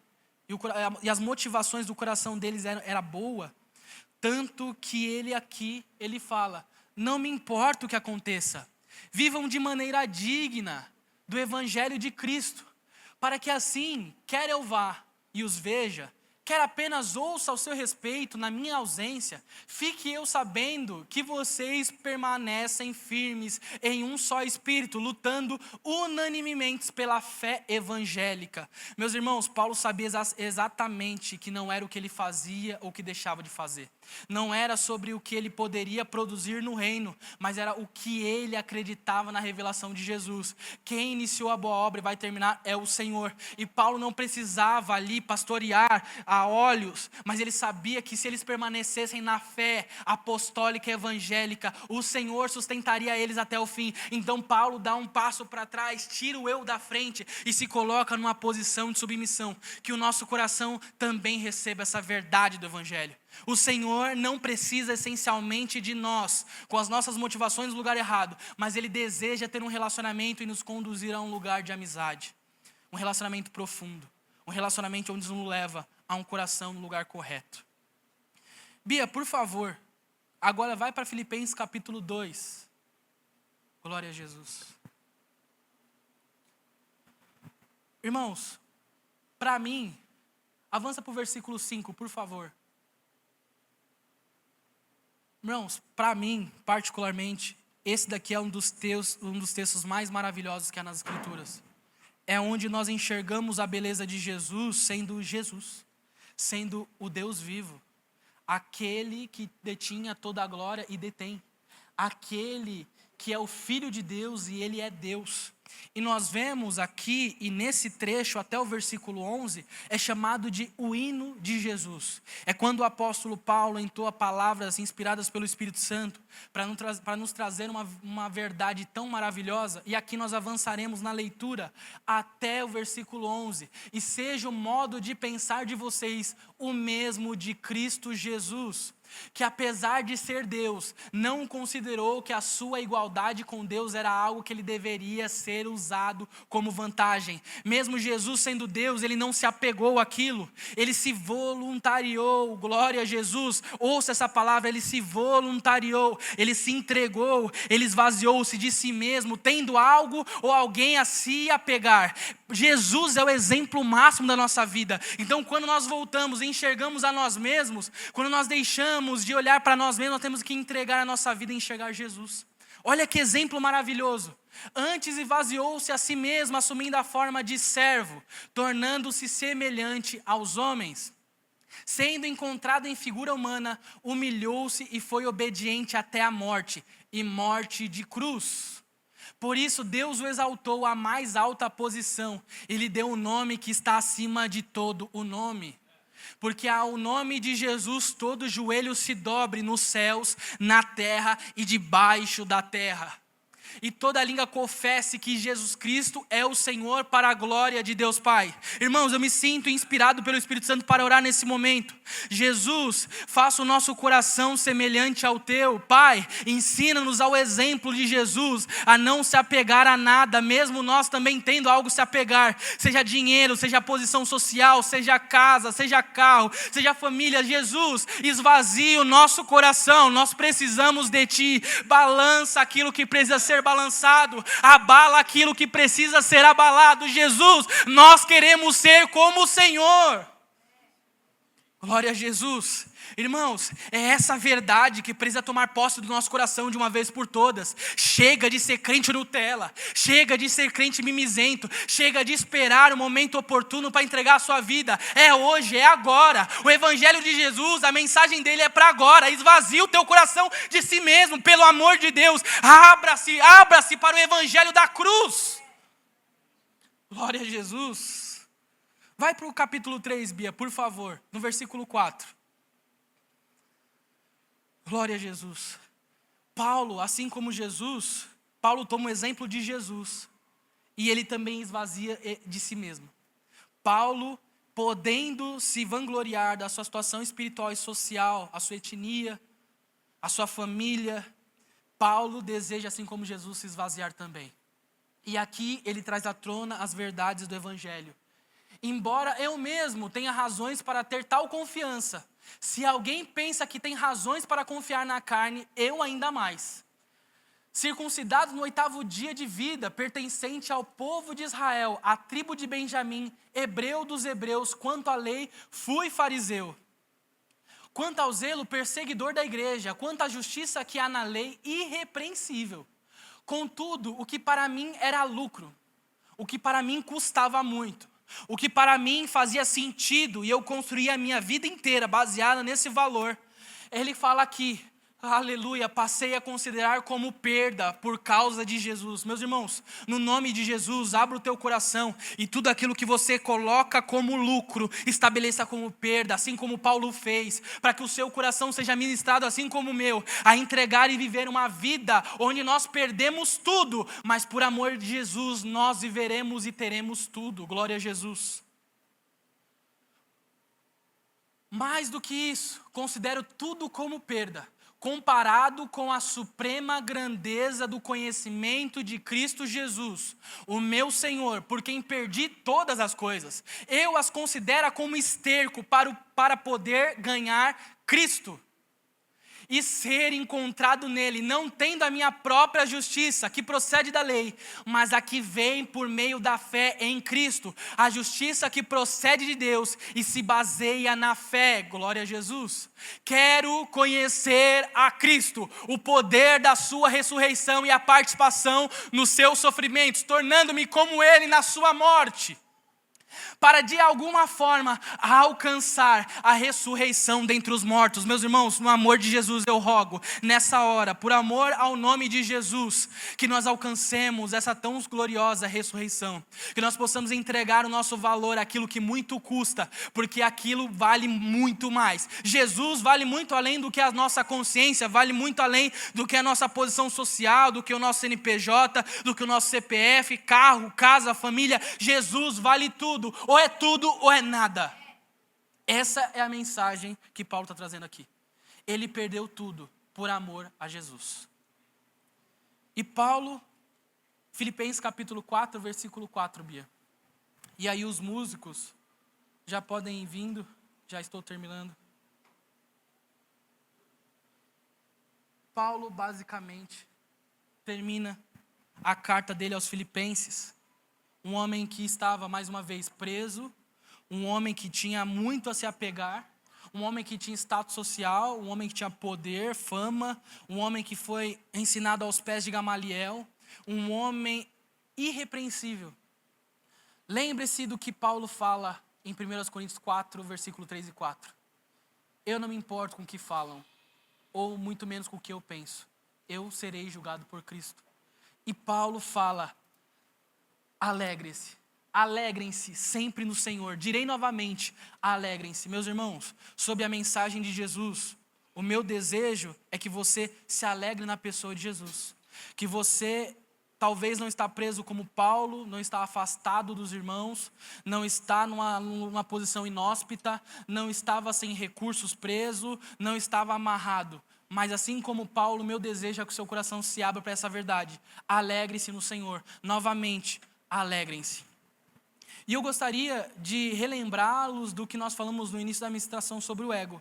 e as motivações do coração deles era boa, tanto que ele fala: não me importa o que aconteça, vivam de maneira digna do evangelho de Cristo, para que assim, quer eu vá e os veja, quer apenas ouça ao seu respeito na minha ausência, fique eu sabendo que vocês permanecem firmes em um só espírito, lutando unanimemente pela fé evangélica. Meus irmãos, Paulo sabia exatamente que não era o que ele fazia ou que deixava de fazer. Não era sobre o que ele poderia produzir no reino, mas era o que ele acreditava na revelação de Jesus. Quem iniciou a boa obra e vai terminar é o Senhor. E Paulo não precisava ali pastorear a olhos, mas ele sabia que se eles permanecessem na fé apostólica e evangélica, o Senhor sustentaria eles até o fim. Então Paulo dá um passo para trás, tira o eu da frente e se coloca numa posição de submissão, que o nosso coração também receba essa verdade do evangelho. O Senhor não precisa essencialmente de nós, com as nossas motivações no lugar errado, mas Ele deseja ter um relacionamento e nos conduzir a um lugar de amizade. Um relacionamento profundo, um relacionamento onde nos leva a um coração no lugar correto. Bia, por favor, agora vai para Filipenses capítulo 2. Glória a Jesus. Irmãos, para mim, avança para o versículo 5, por favor. Irmãos, para mim, particularmente, esse daqui é um dos textos mais maravilhosos que há nas Escrituras. É onde nós enxergamos a beleza de Jesus, sendo o Deus vivo, aquele que detinha toda a glória e detém, aquele que é o Filho de Deus e Ele é Deus. E nós vemos aqui, e nesse trecho até o versículo 11, é chamado de o hino de Jesus. É quando o apóstolo Paulo entoa palavras inspiradas pelo Espírito Santo para nos trazer uma verdade tão maravilhosa. E aqui nós avançaremos na leitura até o versículo 11. E seja o modo de pensar de vocês o mesmo de Cristo Jesus, que apesar de ser Deus, não considerou que a sua igualdade com Deus era algo que ele deveria ser usado como vantagem. Mesmo Jesus sendo Deus, ele não se apegou àquilo, ele se voluntariou. Glória a Jesus, ouça essa palavra, ele se voluntariou, ele se entregou, ele esvaziou-se de si mesmo, tendo algo ou alguém a se apegar. Jesus é o exemplo máximo da nossa vida. Então quando nós voltamos e enxergamos a nós mesmos, quando nós deixamos de olhar para nós mesmos, nós temos que entregar a nossa vida e enxergar Jesus. Olha que exemplo maravilhoso. Antes esvaziou-se a si mesmo, assumindo a forma de servo, tornando-se semelhante aos homens. Sendo encontrado em figura humana, humilhou-se e foi obediente até a morte, e morte de cruz. Por isso Deus o exaltou à mais alta posição, e lhe deu um nome que está acima de todo o nome. Porque ao nome de Jesus todo joelho se dobre nos céus, na terra e debaixo da terra. E toda língua confesse que Jesus Cristo é o Senhor, para a glória de Deus Pai. Irmãos, eu me sinto inspirado pelo Espírito Santo para orar nesse momento. Jesus, faça o nosso coração semelhante ao teu. Pai, ensina-nos ao exemplo de Jesus, a não se apegar a nada, mesmo nós também tendo algo a se apegar. Seja dinheiro, seja posição social, seja casa, seja carro, seja família. Jesus, esvazia o nosso coração, nós precisamos de Ti. Balança aquilo que precisa ser balançado, abala aquilo que precisa ser abalado. Jesus, nós queremos ser como o Senhor. Glória a Jesus. Irmãos, é essa verdade que precisa tomar posse do nosso coração de uma vez por todas. Chega de ser crente Nutella, chega de ser crente mimizento, chega de esperar o momento oportuno para entregar a sua vida. É hoje, é agora. O evangelho de Jesus, a mensagem dele é para agora. Esvazia o teu coração de si mesmo, pelo amor de Deus. Abra-se para o evangelho da cruz. Glória a Jesus. Vai para o capítulo 3, Bia, por favor, no versículo 4. Glória a Jesus. Paulo, assim como Jesus, Paulo toma um exemplo de Jesus. E ele também esvazia de si mesmo. Paulo, podendo se vangloriar da sua situação espiritual e social, a sua etnia, a sua família, Paulo deseja, assim como Jesus, se esvaziar também. E aqui ele traz à tona as verdades do evangelho. Embora eu mesmo tenha razões para ter tal confiança, se alguém pensa que tem razões para confiar na carne, eu ainda mais. Circuncidado no 8º dia de vida, pertencente ao povo de Israel, à tribo de Benjamim, hebreu dos hebreus, quanto à lei, fui fariseu. Quanto ao zelo, perseguidor da igreja, quanto à justiça que há na lei, irrepreensível. Contudo, o que para mim era lucro, o que para mim custava muito, o que para mim fazia sentido e eu construía a minha vida inteira baseada nesse valor, ele fala aqui, aleluia, passei a considerar como perda por causa de Jesus. Meus irmãos, no nome de Jesus, abra o teu coração e tudo aquilo que você coloca como lucro, estabeleça como perda, assim como Paulo fez, para que o seu coração seja ministrado assim como o meu, a entregar e viver uma vida onde nós perdemos tudo, mas por amor de Jesus nós viveremos e teremos tudo. Glória a Jesus. Mais do que isso, considero tudo como perda, comparado com a suprema grandeza do conhecimento de Cristo Jesus, o meu Senhor, por quem perdi todas as coisas. Eu as considero como esterco para poder ganhar Cristo e ser encontrado nele, não tendo a minha própria justiça, que procede da lei, mas a que vem por meio da fé em Cristo, a justiça que procede de Deus e se baseia na fé. Glória a Jesus. Quero conhecer a Cristo, o poder da sua ressurreição e a participação nos seus sofrimentos, tornando-me como ele na sua morte, para de alguma forma alcançar a ressurreição dentre os mortos. Meus irmãos, no amor de Jesus eu rogo, nessa hora, por amor ao nome de Jesus, que nós alcancemos essa tão gloriosa ressurreição, que nós possamos entregar o nosso valor àquilo que muito custa, porque aquilo vale muito mais. Jesus vale muito além do que a nossa consciência, vale muito além do que a nossa posição social, do que o nosso CNPJ, do que o nosso CPF, carro, casa, família. Jesus vale tudo. Ou é tudo ou é nada. Essa é a mensagem que Paulo está trazendo aqui. Ele perdeu tudo por amor a Jesus. E Paulo, Filipenses capítulo 4, versículo 4, Bia. E aí os músicos já podem ir vindo, já estou terminando. Paulo basicamente termina a carta dele aos Filipenses. Um homem que estava, mais uma vez, preso, um homem que tinha muito a se apegar, um homem que tinha status social, um homem que tinha poder, fama, um homem que foi ensinado aos pés de Gamaliel, um homem irrepreensível. Lembre-se do que Paulo fala em 1 Coríntios 4, versículo 3 e 4. Eu não me importo com o que falam, ou muito menos com o que eu penso. Eu serei julgado por Cristo. E Paulo fala: alegrem-se sempre no Senhor. Direi novamente, alegrem-se. Meus irmãos, sob a mensagem de Jesus, o meu desejo é que você se alegre na pessoa de Jesus. Que você talvez não está preso como Paulo, não está afastado dos irmãos, não está numa posição inóspita, não estava sem recursos preso, não estava amarrado. Mas assim como Paulo, meu desejo é que o seu coração se abra para essa verdade. Alegre-se no Senhor. Novamente, alegrem-se. E eu gostaria de relembrá-los do que nós falamos no início da ministração sobre o ego.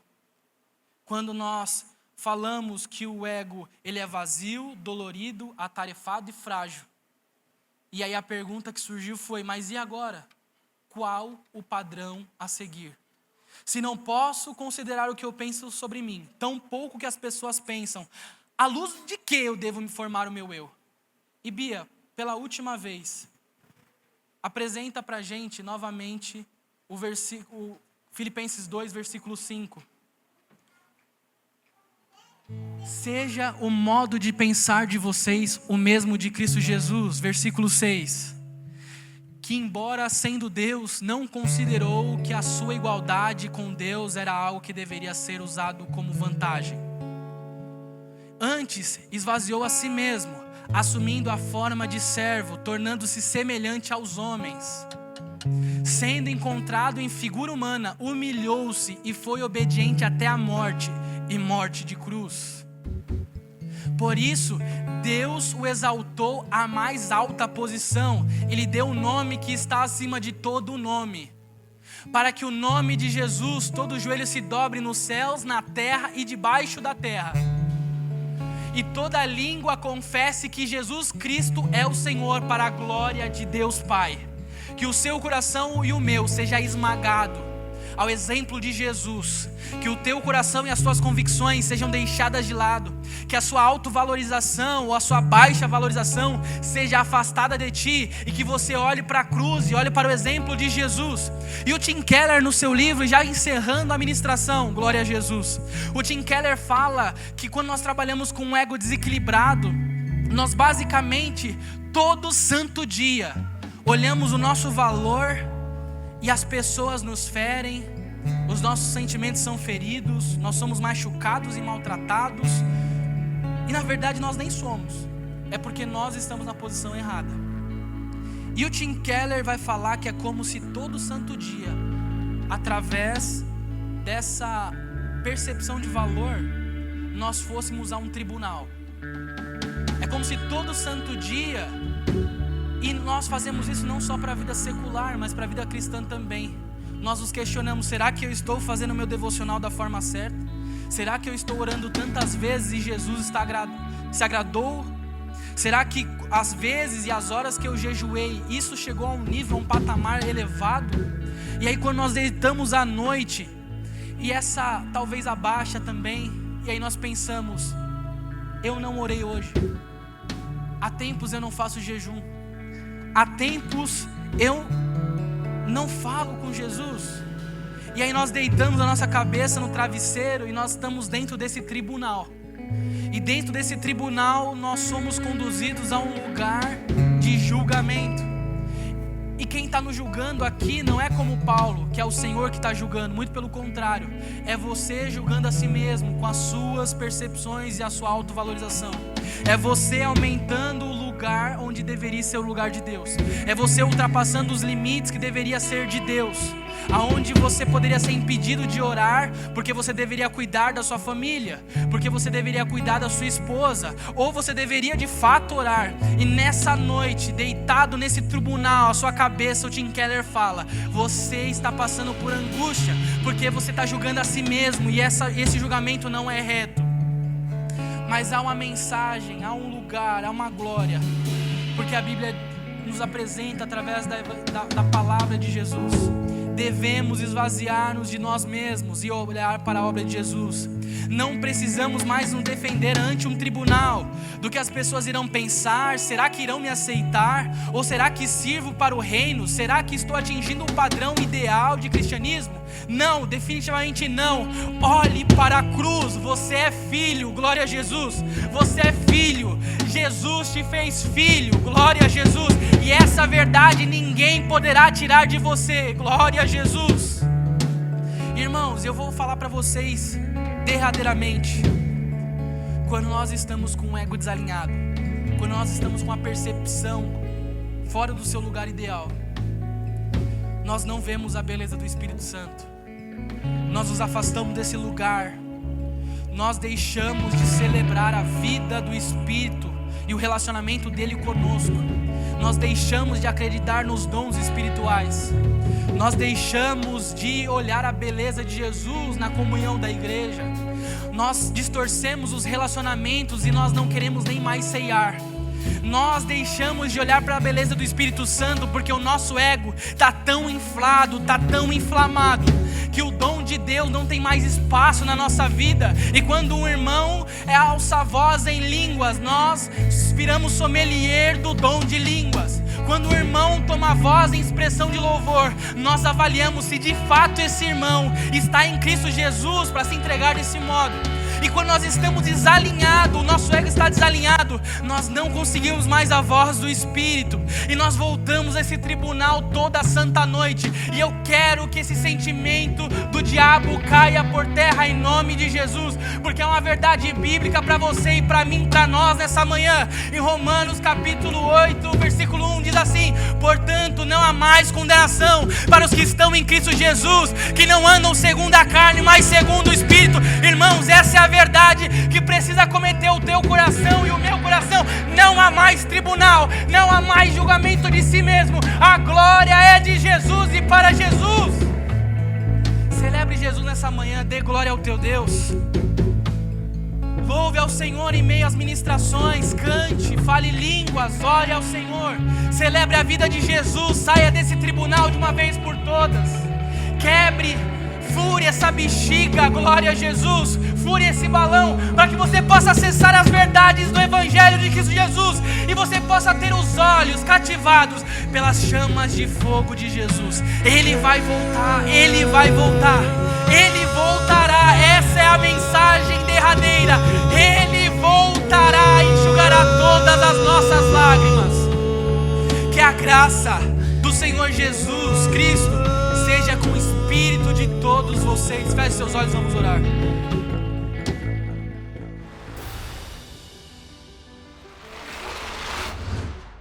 Quando nós falamos que o ego ele é vazio, dolorido, atarefado e frágil. E aí a pergunta que surgiu foi: mas e agora? Qual o padrão a seguir? Se não posso considerar o que eu penso sobre mim, tão pouco que as pessoas pensam, à luz de que eu devo me formar o meu eu? E Bia, pela última vez, apresenta para a gente novamente o versículo Filipenses 2, versículo 5. Seja o modo de pensar de vocês o mesmo de Cristo Jesus, versículo 6. Que embora sendo Deus, não considerou que a sua igualdade com Deus era algo que deveria ser usado como vantagem. Antes, esvaziou a si mesmo, assumindo a forma de servo, tornando-se semelhante aos homens. Sendo encontrado em figura humana, humilhou-se e foi obediente até a morte, e morte de cruz. Por isso, Deus o exaltou à mais alta posição. Ele deu um nome que está acima de todo nome. para que o nome de Jesus, todo joelho se dobre nos céus, na terra e debaixo da terra, e toda língua confesse que Jesus Cristo é o Senhor, para a glória de Deus Pai. Que o seu coração e o meu seja esmagado ao exemplo de Jesus, que o teu coração e as tuas convicções sejam deixadas de lado, que a sua autovalorização ou a sua baixa valorização seja afastada de ti, e que você olhe para a cruz e olhe para o exemplo de Jesus. E o Tim Keller, no seu livro, já encerrando a ministração, glória a Jesus, o Tim Keller fala que quando nós trabalhamos com um ego desequilibrado, nós basicamente todo santo dia olhamos o nosso valor e as pessoas nos ferem, os nossos sentimentos são feridos, nós somos machucados e maltratados, e na verdade nós nem somos, é porque nós estamos na posição errada. E o Tim Keller vai falar que é como se todo santo dia, através dessa percepção de valor, nós fôssemos a um tribunal. É como se todo santo dia, e nós fazemos isso não só para a vida secular, mas para a vida cristã também. Nós nos questionamos: será que eu estou fazendo o meu devocional da forma certa? Será que eu estou orando tantas vezes e Jesus se agradou? Será que as vezes e as horas que eu jejuei, isso chegou a um nível, a um patamar elevado? E aí quando nós deitamos à noite, e essa talvez abaixa também, e aí nós pensamos: eu não orei hoje, há tempos eu não faço jejum, há tempos eu não falo com Jesus. E aí nós deitamos a nossa cabeça no travesseiro e nós estamos dentro desse tribunal. E dentro desse tribunal nós somos conduzidos a um lugar de julgamento. E quem está nos julgando aqui não é como Paulo, que é o Senhor que está julgando, muito pelo contrário, é você julgando a si mesmo com as suas percepções e a sua autovalorização. É você aumentando o lugar onde deveria ser o lugar de Deus. É você ultrapassando os limites que deveria ser de Deus. Aonde você poderia ser impedido de orar, porque você deveria cuidar da sua família, porque você deveria cuidar da sua esposa, ou você deveria de fato orar. E nessa noite, deitado nesse tribunal, a sua cabeça, o Tim Keller fala: você está passando por angústia, porque você está julgando a si mesmo, e esse julgamento não é reto. Mas há uma mensagem, há um lugar, há uma glória, porque a Bíblia nos apresenta através da palavra de Jesus. Devemos esvaziar-nos de nós mesmos e olhar para a obra de Jesus. Não precisamos mais nos defender ante um tribunal do que as pessoas irão pensar. Será que irão me aceitar? Ou será que sirvo para o reino? Será que estou atingindo o padrão ideal de cristianismo? Não, definitivamente não. Olhe para a cruz. Você é filho, glória a Jesus. Você é filho, Jesus te fez filho, glória a Jesus. E essa verdade ninguém poderá tirar de você, glória a Jesus. Irmãos, eu vou falar para vocês derradeiramente: quando nós estamos com o ego desalinhado, quando nós estamos com a percepção fora do seu lugar ideal, nós não vemos a beleza do Espírito Santo. Nós nos afastamos desse lugar. Nós deixamos de celebrar a vida do Espírito e o relacionamento dele conosco. Nós deixamos de acreditar nos dons espirituais. Nós deixamos de olhar a beleza de Jesus na comunhão da igreja. Nós distorcemos os relacionamentos e nós não queremos nem mais ceiar. Nós deixamos de olhar para a beleza do Espírito Santo porque o nosso ego está tão inflado, está tão inflamado, que o dom de Deus não tem mais espaço na nossa vida. E quando um irmão alça a voz em línguas, nós viramos sommelier do dom de línguas. Quando o irmão toma voz em expressão de louvor, nós avaliamos se de fato esse irmão está em Cristo Jesus para se entregar desse modo. E quando nós estamos desalinhados, o nosso ego está desalinhado, nós não conseguimos mais a voz do Espírito. E nós voltamos a esse tribunal toda santa noite. E eu quero que esse sentimento do diabo caia por terra em nome de Jesus. Porque é uma verdade bíblica para você e para mim, para nós nessa manhã. Em Romanos capítulo 8, versículo 1 diz assim: portanto não há mais condenação para os que estão em Cristo Jesus, que não andam segundo a carne, mas segundo o Espírito. Irmãos, essa é a verdade que precisa cometer o teu coração e o meu coração. Não há mais tribunal, não há mais julgamento de si mesmo. A glória é de Jesus e para Jesus. Celebre Jesus nessa manhã, dê glória ao teu Deus. Louve ao Senhor em meio às ministrações, cante, fale línguas, ore ao Senhor. Celebre a vida de Jesus, saia desse tribunal de uma vez por todas. Quebre, fure essa bexiga, glória a Jesus. Fure esse balão, para que você possa acessar as verdades do Evangelho de Cristo Jesus. E você possa ter os olhos cativados pelas chamas de fogo de Jesus. Ele vai voltar, Ele vai voltar. Ele voltará, essa é a mensagem derradeira. Ele voltará e enxugará todas as nossas lágrimas. Que a graça do Senhor Jesus Cristo seja com o espírito de todos vocês. Feche seus olhos, vamos orar.